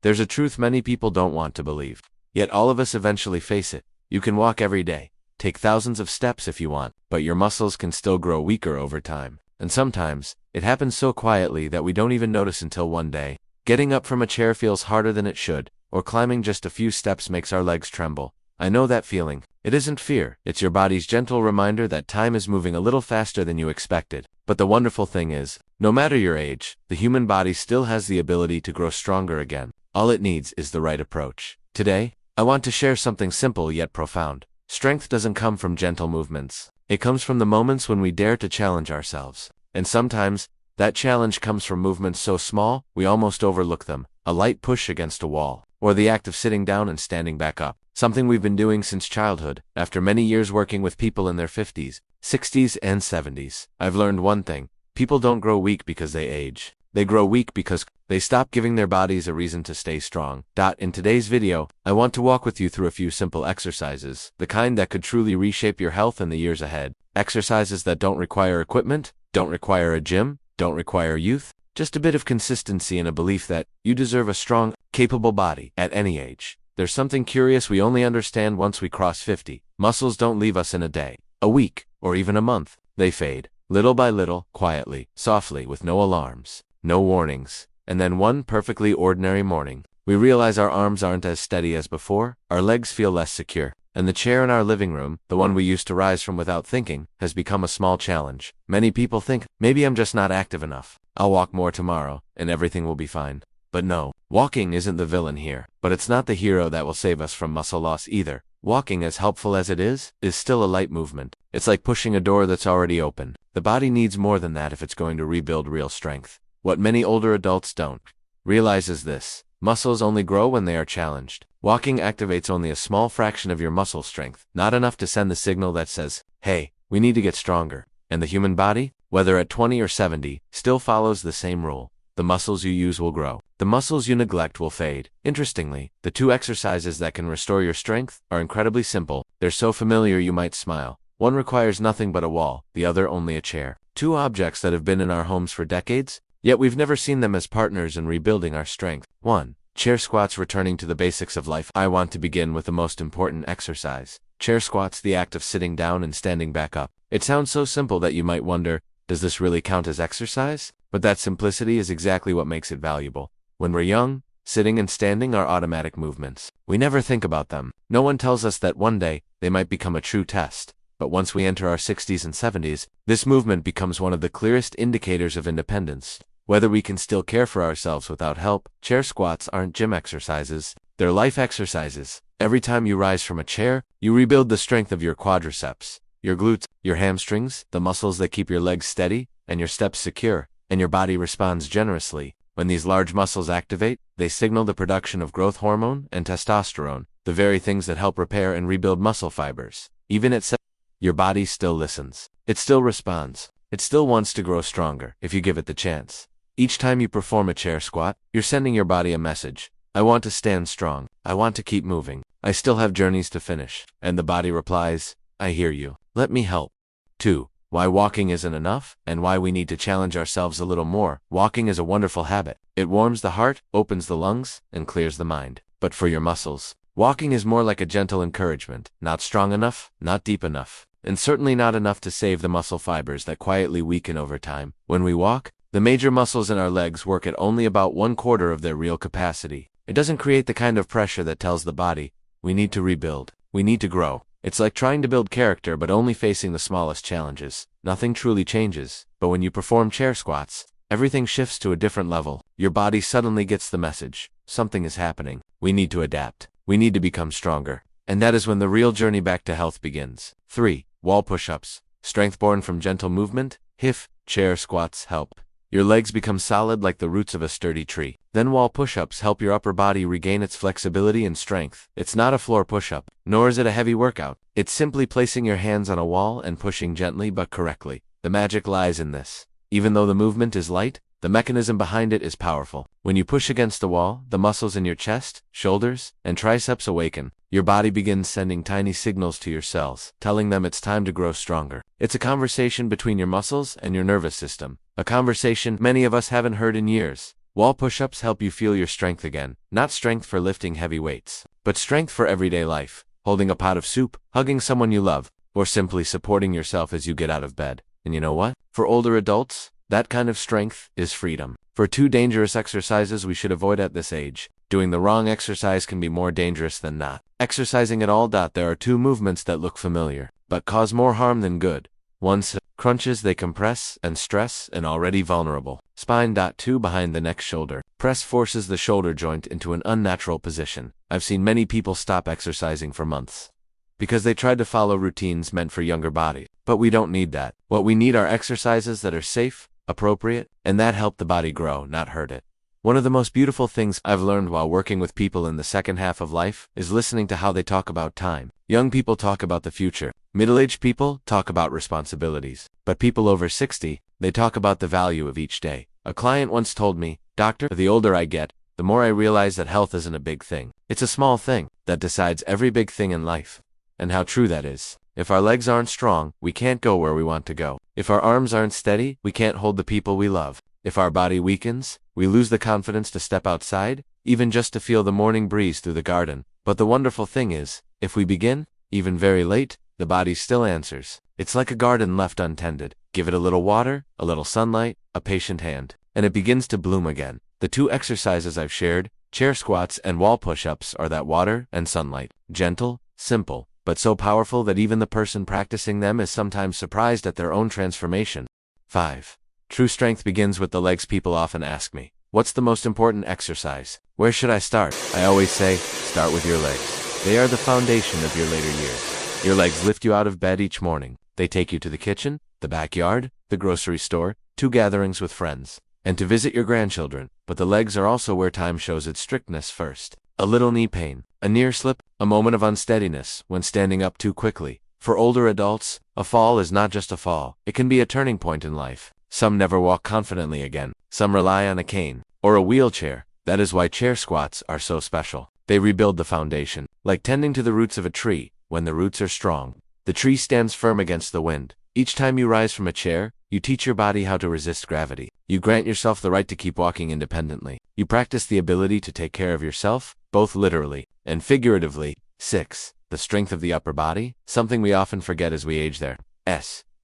There's a truth many people don't want to believe. Yet all of us eventually face it. You can walk every day, take thousands of steps if you want, but your muscles can still grow weaker over time. And sometimes, it happens so quietly that we don't even notice until one day. Getting up from a chair feels harder than it should, or climbing just a few steps makes our legs tremble. I know that feeling. It isn't fear, it's your body's gentle reminder that time is moving a little faster than you expected. But the wonderful thing is, no matter your age, the human body still has the ability to grow stronger again. All it needs is the right approach. Today, I want to share something simple yet profound. Strength doesn't come from gentle movements. It comes from the moments when we dare to challenge ourselves. And sometimes, that challenge comes from movements so small, we almost overlook them. A light push against a wall, or the act of sitting down and standing back up. Something we've been doing since childhood. After many years working with people in their 50s, 60s, and 70s, I've learned one thing. People don't grow weak because they age. They grow weak because they stop giving their bodies a reason to stay strong. In today's video, I want to walk with you through a few simple exercises, the kind that could truly reshape your health in the years ahead. Exercises that don't require equipment, don't require a gym, don't require youth, just a bit of consistency and a belief that you deserve a strong, capable body at any age. There's something curious we only understand once we cross 50. Muscles don't leave us in a day, a week, or even a month. They fade, little by little, quietly, softly, with no alarms, no warnings. And then one perfectly ordinary morning, we realize our arms aren't as steady as before, our legs feel less secure, and the chair in our living room, the one we used to rise from without thinking, has become a small challenge. Many people think, maybe I'm just not active enough. I'll walk more tomorrow, and everything will be fine. But no, walking isn't the villain here. But it's not the hero that will save us from muscle loss either. Walking, as helpful as it is still a light movement. It's like pushing a door that's already open. The body needs more than that if it's going to rebuild real strength. What many older adults don't realize is this. Muscles only grow when they are challenged. Walking activates only a small fraction of your muscle strength, not enough to send the signal that says, hey, we need to get stronger. And the human body, whether at 20 or 70, still follows the same rule. The muscles you use will grow. The muscles you neglect will fade. Interestingly, the two exercises that can restore your strength are incredibly simple. They're so familiar you might smile. One requires nothing but a wall, the other only a chair. Two objects that have been in our homes for decades, yet we've never seen them as partners in rebuilding our strength. 1. Chair squats. Returning to the basics of life, I want to begin with the most important exercise. Chair squats, the act of sitting down and standing back up. It sounds so simple that you might wonder, does this really count as exercise? But that simplicity is exactly what makes it valuable. When we're young, sitting and standing are automatic movements. We never think about them. No one tells us that one day, they might become a true test. But once we enter our 60s and 70s, this movement becomes one of the clearest indicators of independence. Whether we can still care for ourselves without help. Chair squats aren't gym exercises, they're life exercises. Every time you rise from a chair, you rebuild the strength of your quadriceps, your glutes, your hamstrings, the muscles that keep your legs steady, and your steps secure, and your body responds generously. When these large muscles activate, they signal the production of growth hormone and testosterone, the very things that help repair and rebuild muscle fibers. Even at 70, your body still listens. It still responds. It still wants to grow stronger, if you give it the chance. Each time you perform a chair squat, you're sending your body a message. I want to stand strong. I want to keep moving. I still have journeys to finish. And the body replies, I hear you. Let me help. 2. Why walking isn't enough, and why we need to challenge ourselves a little more. Walking is a wonderful habit. It warms the heart, opens the lungs, and clears the mind. But for your muscles, walking is more like a gentle encouragement. Not strong enough, not deep enough, and certainly not enough to save the muscle fibers that quietly weaken over time. When we walk, the major muscles in our legs work at only about 1/4 of their real capacity. It doesn't create the kind of pressure that tells the body, we need to rebuild, we need to grow. It's like trying to build character but only facing the smallest challenges. Nothing truly changes, but when you perform chair squats, everything shifts to a different level. Your body suddenly gets the message. Something is happening. We need to adapt. We need to become stronger. And that is when the real journey back to health begins. 3. Wall push-ups. Strength born from gentle movement. Chair squats help your legs become solid like the roots of a sturdy tree. Then wall push-ups help your upper body regain its flexibility and strength. It's not a floor push-up, nor is it a heavy workout. It's simply placing your hands on a wall and pushing gently but correctly. The magic lies in this. Even though the movement is light, the mechanism behind it is powerful. When you push against the wall, the muscles in your chest, shoulders, and triceps awaken. Your body begins sending tiny signals to your cells, telling them it's time to grow stronger. It's a conversation between your muscles and your nervous system. A conversation many of us haven't heard in years. Wall push-ups help you feel your strength again, not strength for lifting heavy weights, but strength for everyday life, holding a pot of soup, hugging someone you love, or simply supporting yourself as you get out of bed. And you know what? For older adults, that kind of strength is freedom. For 2 dangerous exercises we should avoid at this age. Doing the wrong exercise can be more dangerous than not exercising at all. There are 2 movements that look familiar, but cause more harm than good. 1. Crunches. They compress and stress an already vulnerable spine. 2. Behind the neck shoulder. Press forces the shoulder joint into an unnatural position. I've seen many people stop exercising for months because they tried to follow routines meant for younger bodies. But we don't need that. What we need are exercises that are safe, appropriate, and that help the body grow, not hurt it. One of the most beautiful things I've learned while working with people in the second half of life is listening to how they talk about time. Young people talk about the future. Middle-aged people talk about responsibilities. But people over 60, they talk about the value of each day. A client once told me, "Doctor, the older I get, the more I realize that health isn't a big thing. It's a small thing that decides every big thing in life." And how true that is. If our legs aren't strong, we can't go where we want to go. If our arms aren't steady, we can't hold the people we love. If our body weakens, we lose the confidence to step outside, even just to feel the morning breeze through the garden. But the wonderful thing is, if we begin, even very late, the body still answers. It's like a garden left untended. Give it a little water, a little sunlight, a patient hand, and it begins to bloom again. The 2 exercises I've shared, chair squats and wall push-ups, are that water and sunlight. Gentle, simple, but so powerful that even the person practicing them is sometimes surprised at their own transformation. 5. True strength begins with the legs. People often ask me, what's the most important exercise? Where should I start? I always say, start with your legs. They are the foundation of your later years. Your legs lift you out of bed each morning. They take you to the kitchen, the backyard, the grocery store, to gatherings with friends, and to visit your grandchildren. But the legs are also where time shows its strictness first. A little knee pain, a near slip, a moment of unsteadiness when standing up too quickly. For older adults, a fall is not just a fall. It can be a turning point in life. Some never walk confidently again. Some rely on a cane or a wheelchair. That is why chair squats are so special. They rebuild the foundation, like tending to the roots of a tree. When the roots are strong, the tree stands firm against the wind. Each time you rise from a chair, you teach your body how to resist gravity. You grant yourself the right to keep walking independently. You practice the ability to take care of yourself, both literally and figuratively. 6. The strength of the upper body, something we often forget as we age.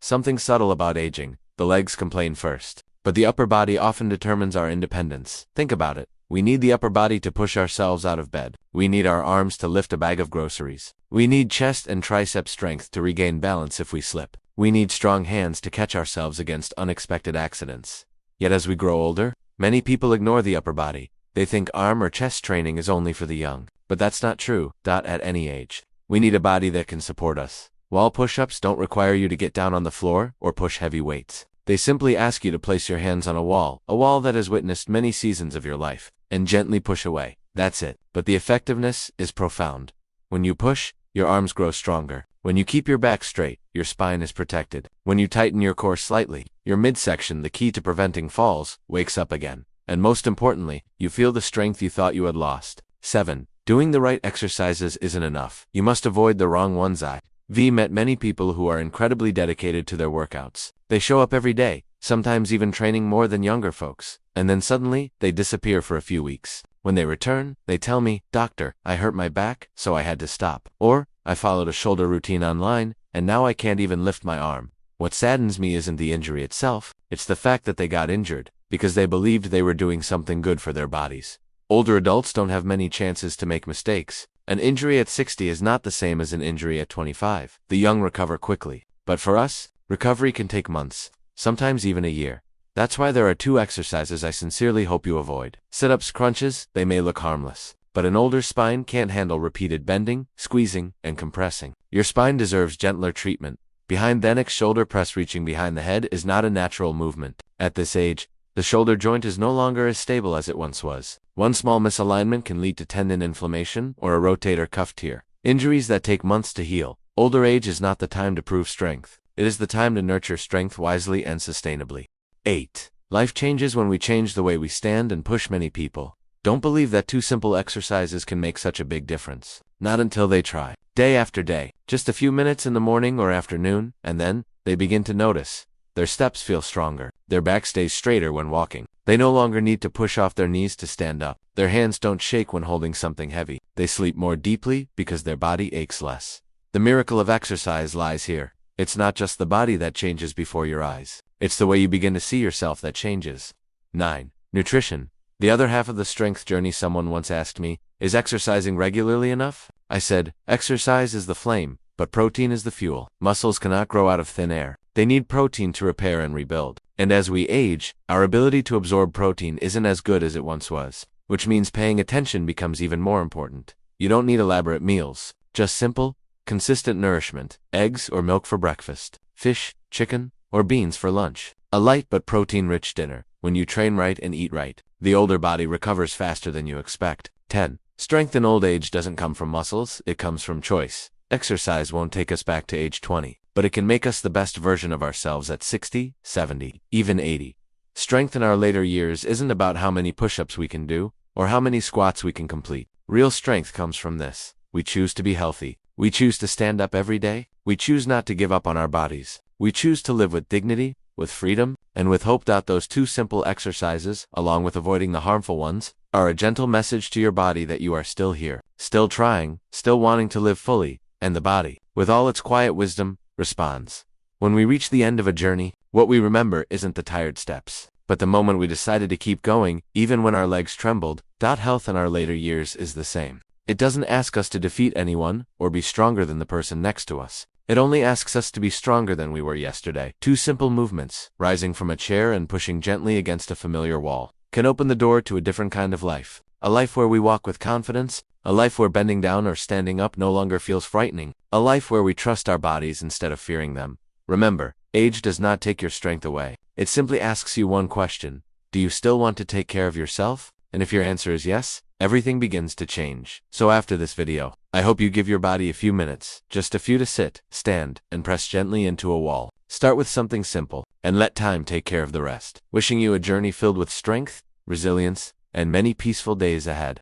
Something subtle about aging. The legs complain first, but the upper body often determines our independence. Think about it. We need the upper body to push ourselves out of bed. We need our arms to lift a bag of groceries. We need chest and tricep strength to regain balance if we slip. We need strong hands to catch ourselves against unexpected accidents. Yet as we grow older, many people ignore the upper body. They think arm or chest training is only for the young. But that's not true. At any age, we need a body that can support us. Wall push-ups don't require you to get down on the floor or push heavy weights. They simply ask you to place your hands on a wall that has witnessed many seasons of your life, and gently push away. That's it. But the effectiveness is profound. When you push, your arms grow stronger. When you keep your back straight, your spine is protected. When you tighten your core slightly, your midsection, the key to preventing falls, wakes up again. And most importantly, you feel the strength you thought you had lost. 7. Doing the right exercises isn't enough. You must avoid the wrong ones. I've met many people who are incredibly dedicated to their workouts. They show up every day, sometimes even training more than younger folks. And then suddenly, they disappear for a few weeks. When they return, they tell me, "Doctor, I hurt my back, so I had to stop." Or, "I followed a shoulder routine online, and now I can't even lift my arm." What saddens me isn't the injury itself, it's the fact that they got injured because they believed they were doing something good for their bodies. Older adults don't have many chances to make mistakes. An injury at 60 is not the same as an injury at 25. The young recover quickly. But for us, recovery can take months, sometimes even a year. That's why there are 2 exercises I sincerely hope you avoid. Sit-ups, crunches, they may look harmless, but an older spine can't handle repeated bending, squeezing, and compressing. Your spine deserves gentler treatment. Behind the neck shoulder press. Reaching behind the head is not a natural movement. At this age, the shoulder joint is no longer as stable as it once was. One small misalignment can lead to tendon inflammation or a rotator cuff tear. Injuries that take months to heal. Older age is not the time to prove strength. It is the time to nurture strength wisely and sustainably. 8. Life changes when we change the way we stand and push. Many people don't believe that 2 simple exercises can make such a big difference. Not until they try. Day after day, just a few minutes in the morning or afternoon, and then they begin to notice their steps feel stronger. Their back stays straighter when walking. They no longer need to push off their knees to stand up. Their hands don't shake when holding something heavy. They sleep more deeply because their body aches less. The miracle of exercise lies here. It's not just the body that changes before your eyes. It's the way you begin to see yourself that changes. 9. Nutrition. The other half of the strength journey. Someone once asked me, is exercising regularly enough? I said, exercise is the flame, but protein is the fuel. Muscles cannot grow out of thin air. They need protein to repair and rebuild. And as we age, our ability to absorb protein isn't as good as it once was, which means paying attention becomes even more important. You don't need elaborate meals, just simple, consistent nourishment: eggs or milk for breakfast, fish, chicken, or beans for lunch. A light but protein-rich dinner. When you train right and eat right, the older body recovers faster than you expect. 10. Strength in old age doesn't come from muscles, it comes from choice. Exercise won't take us back to age 20, but it can make us the best version of ourselves at 60, 70, even 80. Strength in our later years isn't about how many push-ups we can do, or how many squats we can complete. Real strength comes from this: we choose to be healthy. We choose to stand up every day. We choose not to give up on our bodies. We choose to live with dignity, with freedom, and with hope. Those two simple exercises, along with avoiding the harmful ones, are a gentle message to your body that you are still here, still trying, still wanting to live fully, and the body, with all its quiet wisdom, responds. When we reach the end of a journey, what we remember isn't the tired steps, but the moment we decided to keep going, even when our legs trembled. Health in our later years is the same. It doesn't ask us to defeat anyone, or be stronger than the person next to us. It only asks us to be stronger than we were yesterday. 2 simple movements, rising from a chair and pushing gently against a familiar wall, can open the door to a different kind of life. A life where we walk with confidence, a life where bending down or standing up no longer feels frightening, a life where we trust our bodies instead of fearing them. Remember, age does not take your strength away. It simply asks you one question: do you still want to take care of yourself? And if your answer is yes, everything begins to change. So after this video, I hope you give your body a few minutes, just a few, to sit, stand, and press gently into a wall. Start with something simple, and let time take care of the rest. Wishing you a journey filled with strength, resilience, and many peaceful days ahead.